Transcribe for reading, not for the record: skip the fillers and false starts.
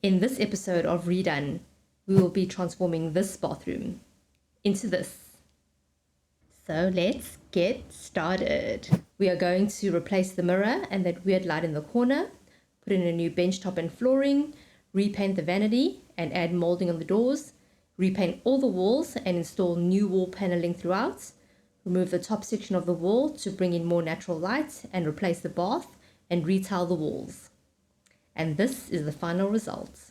In this episode of Redone, we will be transforming this bathroom into this. So let's get started. We are going to replace the mirror and that weird light in the corner, put in a new bench top and flooring, repaint the vanity and add molding on the doors, repaint all the walls and install new wall paneling throughout, remove the top section of the wall to bring in more natural light and replace the bath and retile the walls. And this is the final result.